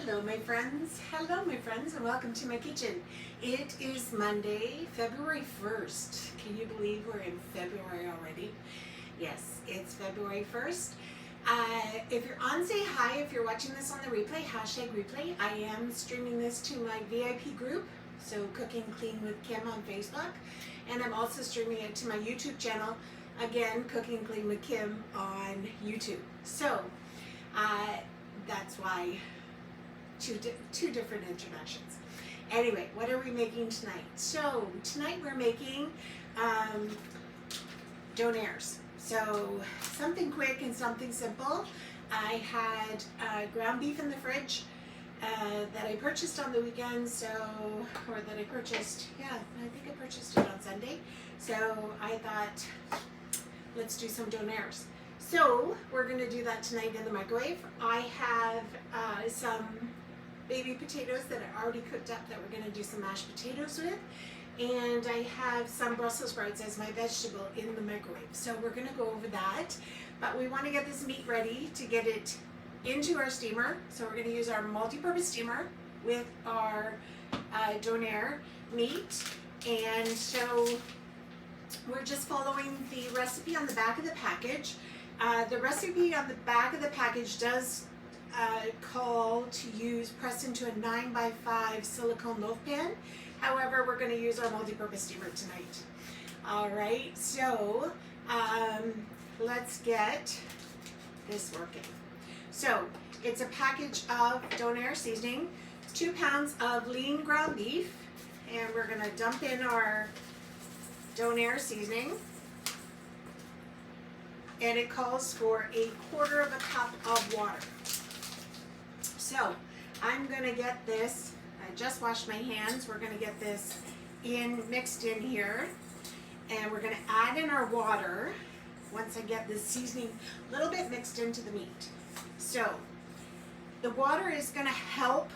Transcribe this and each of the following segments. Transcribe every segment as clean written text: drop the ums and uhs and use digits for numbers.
Hello my friends, and welcome to my kitchen. It is Monday, February 1st. Can you believe we're in February already? Yes, it's February 1st. If you're on, say hi. If you're watching this on the replay, hashtag replay. I am streaming this to my VIP group, so Cooking Clean with Kim on Facebook. And I'm also streaming it to my YouTube channel, again, Cooking Clean with Kim on YouTube. So, that's why two different introductions. Anyway, what are we making tonight? So tonight we're making Donairs. So something quick and something simple. I had ground beef in the fridge that I purchased on the weekend, I purchased it on Sunday. So I thought, let's do some Donairs. So we're going to do that tonight in the microwave. I have some baby potatoes that are already cooked up that we're going to do some mashed potatoes with. And I have some Brussels sprouts as my vegetable in the microwave. So we're going to go over that. But we want to get this meat ready to get it into our steamer. So we're going to use our multi-purpose steamer with our Donair meat. And so we're just following the recipe on the back of the package. The recipe on the back of the package does call to press into a 9x5 silicone loaf pan. However, we're going to use our multi-purpose steamer tonight. All right, so let's get this working. So it's a package of Donair seasoning, 2 pounds of lean ground beef, and we're going to dump in our Donair seasoning. And it calls for 1/4 cup of water. So I'm going to get this, I just washed my hands, we're going to get this mixed in here, and we're going to add in our water once I get this seasoning a little bit mixed into the meat. So the water is going to help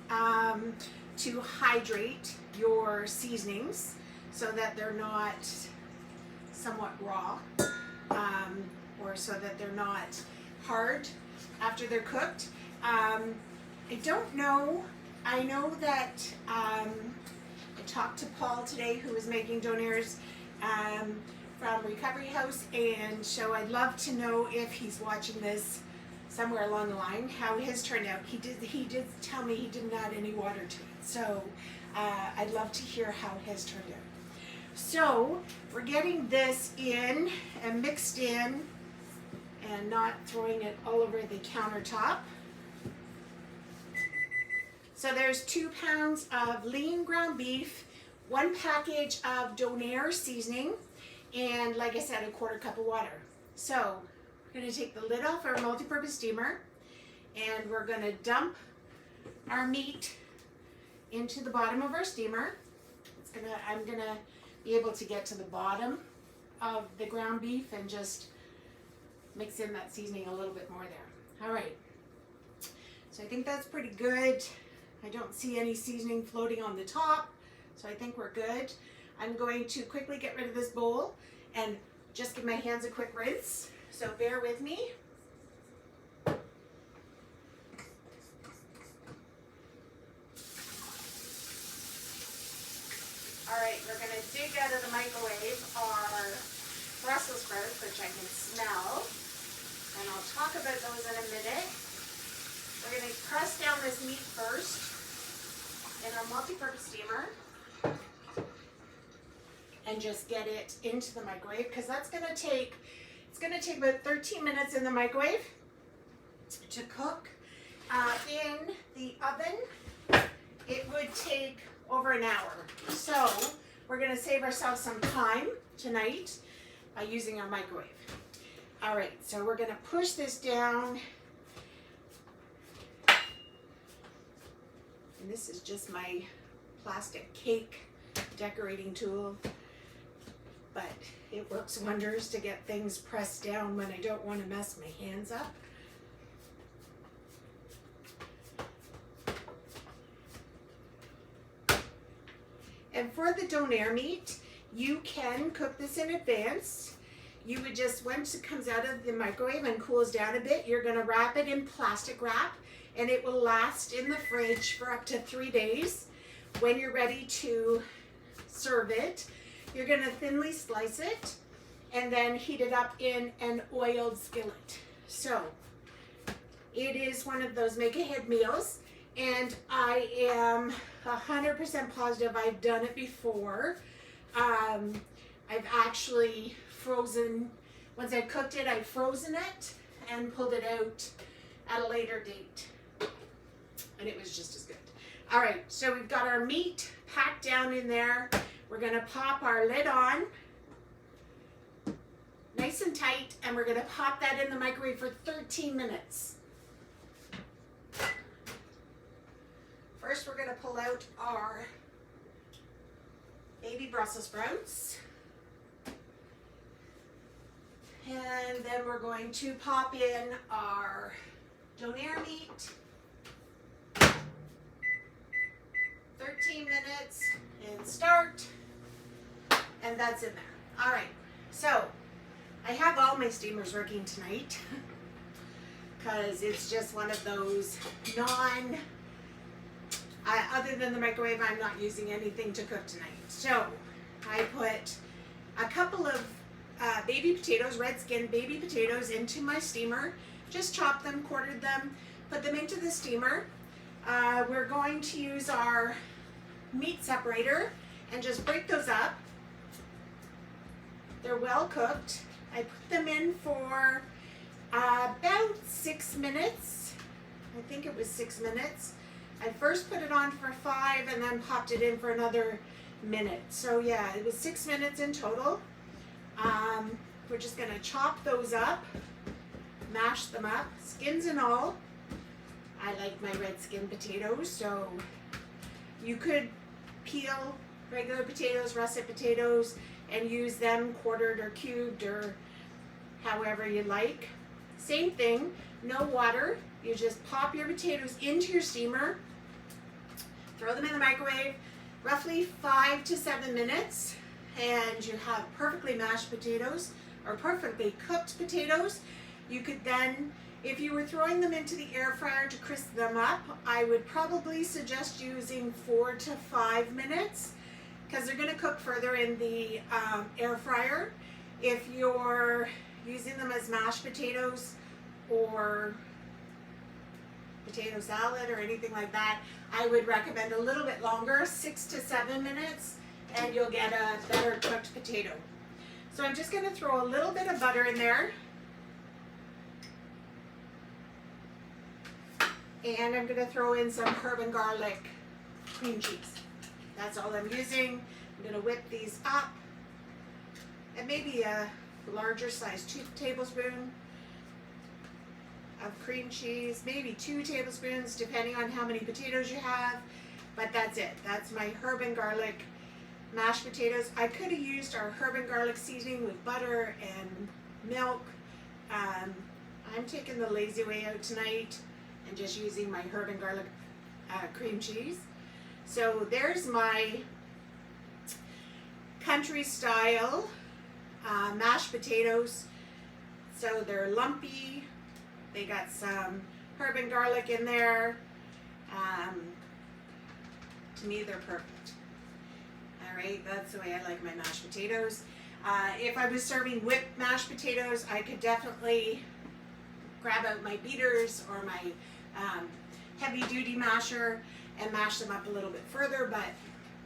to hydrate your seasonings so that they're not somewhat raw. Or so that they're not hard after they're cooked. I don't know. I know that I talked to Paul today, who is making Donairs from Recovery House, and so I'd love to know if he's watching this somewhere along the line, how his turned out. He did tell me he didn't add any water to it, so I'd love to hear how his turned out. So we're getting this in and mixed in and not throwing it all over the countertop. So there's 2 pounds of lean ground beef, 1 package of Donair seasoning, and like I said, 1/4 cup of water. So we're going to take the lid off our multi-purpose steamer, and we're going to dump our meat into the bottom of our steamer. I'm going to be able to get to the bottom of the ground beef and just mix in that seasoning a little bit more there. All right, so I think that's pretty good. I don't see any seasoning floating on the top, so I think we're good. I'm going to quickly get rid of this bowl and just give my hands a quick rinse, so bear with me. All right, we're going to dig out of the microwave our Brussels sprouts, which I can smell, and I'll talk about those in a minute. We're going to press down this meat first in our multi-purpose steamer and just get it into the microwave, because it's going to take about 13 minutes in the microwave to cook. In the oven, it would take over an hour. So we're going to save ourselves some time tonight by using our microwave. All right, so we're going to push this down. And this is just my plastic cake decorating tool, but it works wonders to get things pressed down when I don't want to mess my hands up. And for the Donair meat, you can cook this in advance. You would just, once it comes out of the microwave and cools down a bit, you're going to wrap it in plastic wrap and it will last in the fridge for up to 3 days. When you're ready to serve it, you're gonna thinly slice it and then heat it up in an oiled skillet. So it is one of those make ahead meals, and I am 100% positive I've done it before. I've actually frozen, once I cooked it, I've frozen it and pulled it out at a later date, and it was just as good. All right, so we've got our meat packed down in there. We're gonna pop our lid on, nice and tight, and we're gonna pop that in the microwave for 13 minutes. First, we're gonna pull out our baby Brussels sprouts. And then we're going to pop in our Donair meat. 13 minutes and start. And that's in there. All right, so I have all my steamers working tonight because it's just one of those other than the microwave, I'm not using anything to cook tonight. So I put a couple of baby potatoes, red skin baby potatoes, into my steamer. Just chopped them, quartered them, put them into the steamer. We're going to use our meat separator and just break those up. They're well cooked. I put them in for about 6 minutes. I think it was 6 minutes. I first put it on for 5 and then popped it in for another minute. So yeah, it was 6 minutes in total. We're just gonna chop those up, mash them up, skins and all. I like my red skin potatoes, so you could peel regular potatoes, russet potatoes, and use them quartered or cubed or however you like. Same thing, no water. You just pop your potatoes into your steamer, throw them in the microwave, roughly 5 to 7 minutes, and you have perfectly mashed potatoes or perfectly cooked potatoes. You could then, if you were throwing them into the air fryer to crisp them up, I would probably suggest using 4 to 5 minutes because they're going to cook further in the air fryer. If you're using them as mashed potatoes or potato salad or anything like that, I would recommend a little bit longer, 6 to 7 minutes, and you'll get a better cooked potato. So I'm just going to throw a little bit of butter in there. And I'm going to throw in some herb and garlic cream cheese. That's all I'm using. I'm going to whip these up. And maybe a larger size 2 tablespoons of cream cheese, maybe 2 tablespoons depending on how many potatoes you have, but that's it. That's my herb and garlic mashed potatoes. I could have used our herb and garlic seasoning with butter and milk. I'm taking the lazy way out tonight and just using my herb and garlic cream cheese. So there's my country style mashed potatoes. So they're lumpy. They got some herb and garlic in there. To me, they're perfect. All right, that's the way I like my mashed potatoes. If I was serving whipped mashed potatoes, I could definitely grab out my beaters or my heavy duty masher and mash them up a little bit further, but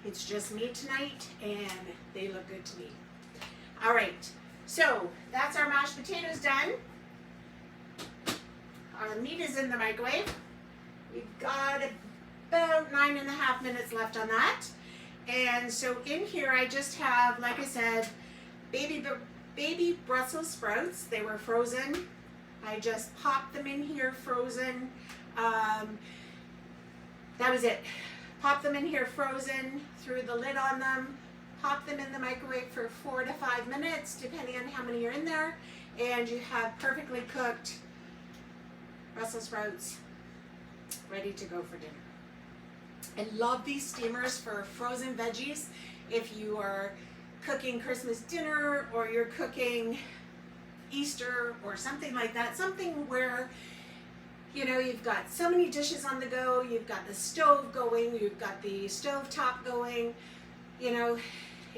it's just me tonight and they look good to me. All right, so that's our mashed potatoes done. Our meat is in the microwave. We've got about 9.5 minutes left on that. And so in here I just have, like I said, baby Brussels sprouts. They were frozen. I just popped them in here frozen. That was it. Pop them in here frozen, threw the lid on them, pop them in the microwave for 4 to 5 minutes, depending on how many are in there, and you have perfectly cooked Brussels sprouts ready to go for dinner. I love these steamers for frozen veggies. If you are cooking Christmas dinner or you're cooking Easter or something like that, something where You know, you've got so many dishes on the go, you've got the stove going, you've got the stove top going. You know,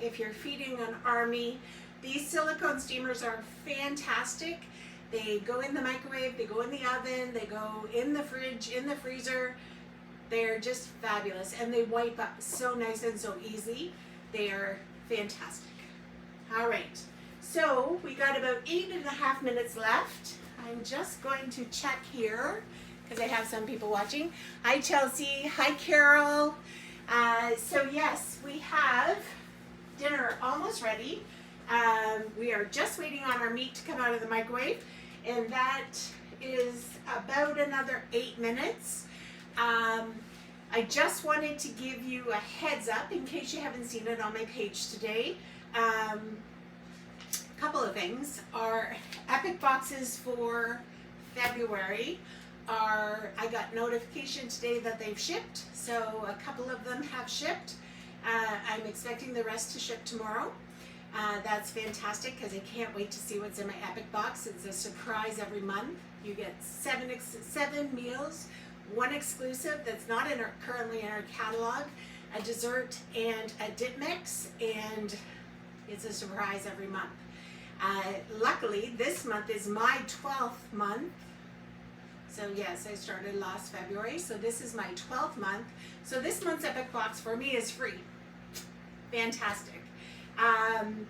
if you're feeding an army, these silicone steamers are fantastic. They go in the microwave, they go in the oven, they go in the fridge, in the freezer. They're just fabulous, and they wipe up so nice and so easy. They are fantastic. All right, so we got about 8.5 minutes left. I'm just going to check here because I have some people watching. Hi Chelsea, hi Carol. So yes, we have dinner almost ready. We are just waiting on our meat to come out of the microwave, and that is about another 8 minutes. I just wanted to give you a heads up in case you haven't seen it on my page today. A couple of things. Our Epic boxes for February I got notification today that they've shipped, so a couple of them have shipped. I'm expecting the rest to ship tomorrow. That's fantastic because I can't wait to see what's in my Epic box. It's a surprise every month. You get seven meals, one exclusive that's not currently in our catalog, a dessert and a dip mix, and it's a surprise every month. Luckily, this month is my 12th month. So yes, I started last February, so this is my 12th month. So this month's Epic box for me is free. Fantastic.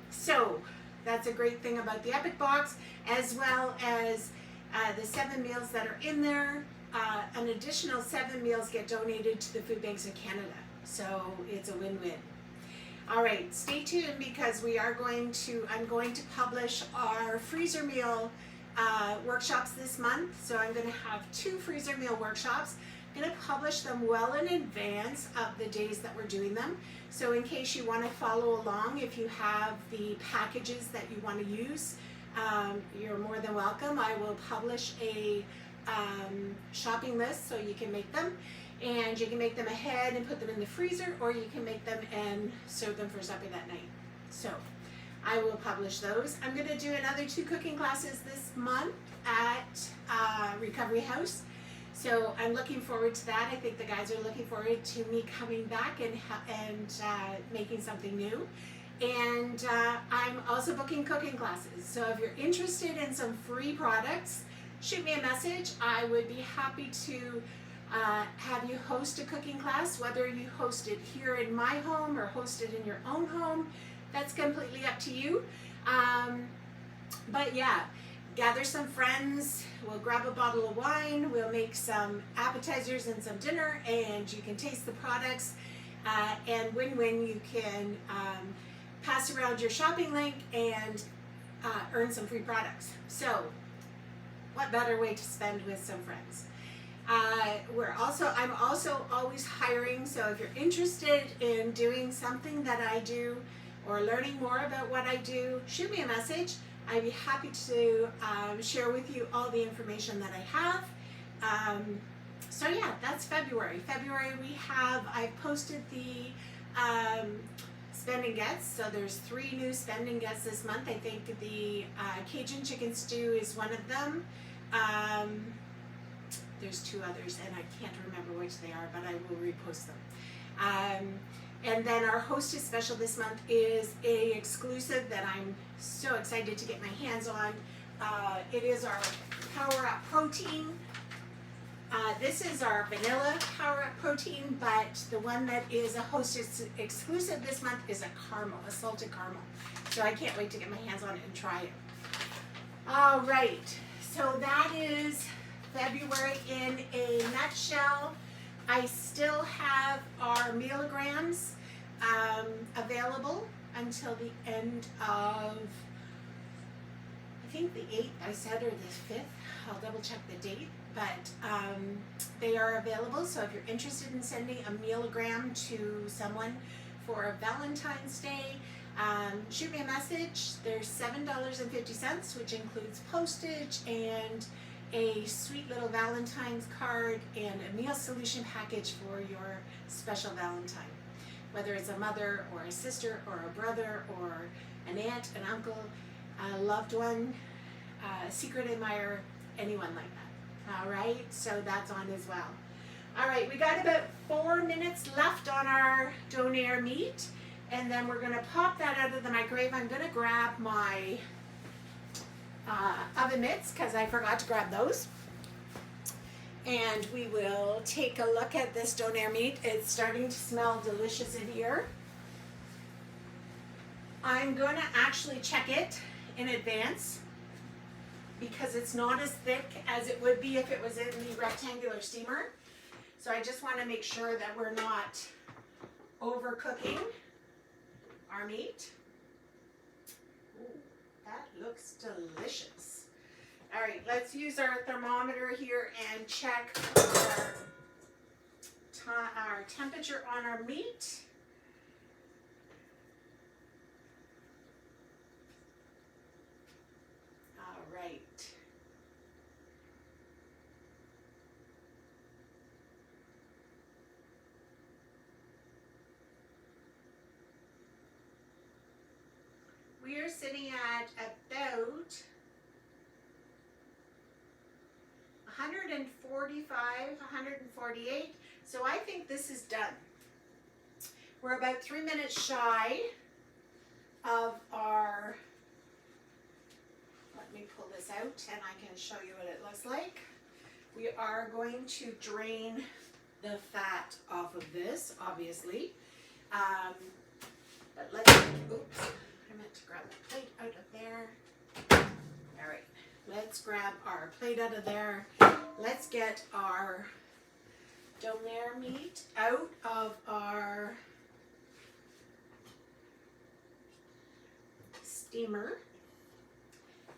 So that's a great thing about the Epic box, as well as the 7 meals that are in there. An additional 7 meals get donated to the Food Banks of Canada. So it's a win-win. All right, stay tuned because I'm going to publish our freezer meal workshops this month. So I'm going to have 2 freezer meal workshops. I'm going to publish them well in advance of the days that we're doing them. So in case you want to follow along, if you have the packages that you want to use, you're more than welcome. I will publish a shopping list so you can make them, and you can make them ahead and put them in the freezer, or you can make them and serve them for supper that night. So I will publish those. I'm going to do another 2 cooking classes this month at Recovery House. So I'm looking forward to that. I think the guys are looking forward to me coming back and making something new. And I'm also booking cooking classes. So if you're interested in some free products, shoot me a message. I would be happy to have you host a cooking class, whether you host it here in my home or host it in your own home. That's completely up to you. But yeah, gather some friends, we'll grab a bottle of wine, we'll make some appetizers and some dinner, and you can taste the products, and win-win, you can pass around your shopping link and earn some free products. So what better way to spend with some friends? I'm also always hiring, so if you're interested in doing something that I do or learning more about what I do, shoot me a message. I'd be happy to share with you all the information that I have. So yeah, that's February. I've posted the spend and gets, so there's 3 new spend and gets this month. I think the Cajun chicken stew is one of them. There's 2 others, and I can't remember which they are, but I will repost them. And then our hostess special this month is a exclusive that I'm so excited to get my hands on. It is our Power Up Protein. This is our vanilla Power Up Protein, but the one that is a hostess exclusive this month is a salted caramel. So I can't wait to get my hands on it and try it. All right, so that is February in a nutshell. I still have our mealograms available until the end of, I think the 8th I said, or the 5th. I'll double check the date, but they are available. So if you're interested in sending a mealogram to someone for a Valentine's Day, shoot me a message. There's $7.50, which includes postage and a sweet little Valentine's card and a meal solution package for your special Valentine. Whether it's a mother or a sister or a brother or an aunt, an uncle, a loved one, a secret admirer, anyone like that. All right, so that's on as well. All right, we got about 4 minutes left on our Donair meat, and then we're gonna pop that out of the microwave. I'm gonna grab my oven mitts because I forgot to grab those. And we will take a look at this Donair meat. It's starting to smell delicious in here. I'm going to actually check it in advance because it's not as thick as it would be if it was in the rectangular steamer. So I just want to make sure that we're not overcooking our meat. Ooh, that looks delicious. All right, let's use our thermometer here and check our temperature on our meat. All right. We are sitting at about 145, 148. So I think this is done. We're about 3 minutes shy of our, let me pull this out and I can show you what it looks like. We are going to drain the fat off of this, obviously. But let's, oops, I meant to grab the plate out of there. All right. Let's grab our plate out of there. Let's get our Donair meat out of our steamer.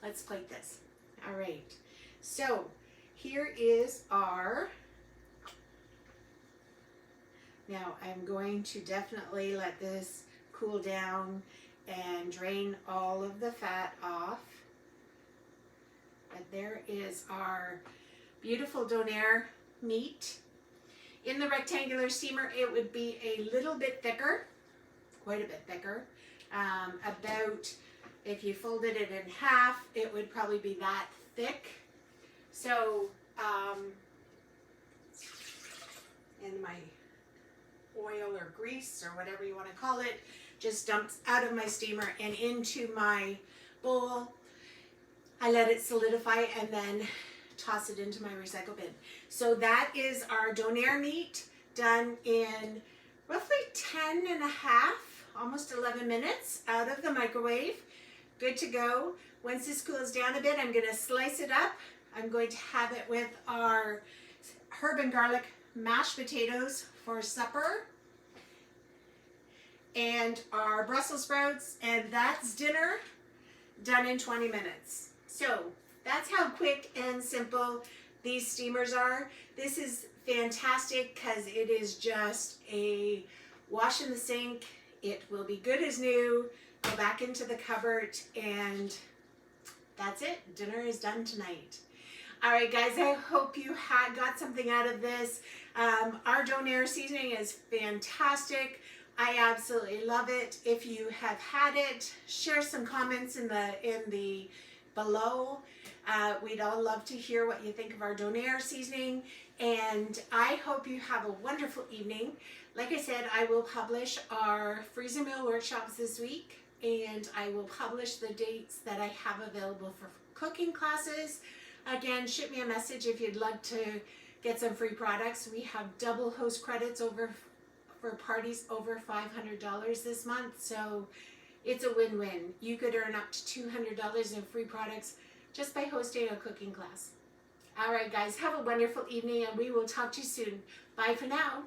Let's plate this. All right. So here is our, now I'm going to definitely let this cool down and drain all of the fat off. But there is our beautiful Donair meat. In the rectangular steamer, it would be a little bit thicker, quite a bit thicker. About, if you folded it in half, it would probably be that thick. So, in my oil or grease or whatever you want to call it, just dumps out of my steamer and into my bowl. I let it solidify and then toss it into my recycle bin. So that is our Donair meat done in roughly 10 and a half, almost 11 minutes out of the microwave. Good to go. Once this cools down a bit, I'm going to slice it up. I'm going to have it with our herb and garlic mashed potatoes for supper and our Brussels sprouts, and that's dinner done in 20 minutes. So that's how quick and simple these steamers are. This is fantastic because it is just a wash in the sink. It will be good as new. Go back into the cupboard and that's it. Dinner is done tonight. All right, guys, I hope you got something out of this. Our Donair seasoning is fantastic. I absolutely love it. If you have had it, share some comments in the below. We'd all love to hear what you think of our Donair seasoning, and I hope you have a wonderful evening. Like I said, I will publish our freezer meal workshops this week, and I will publish the dates that I have available for cooking classes. Again, shoot me a message if you'd like to get some free products. We have double host credits for parties over $500 this month, so it's a win-win. You could earn up to $200 in free products just by hosting a cooking class. All right, guys, have a wonderful evening, and we will talk to you soon. Bye for now.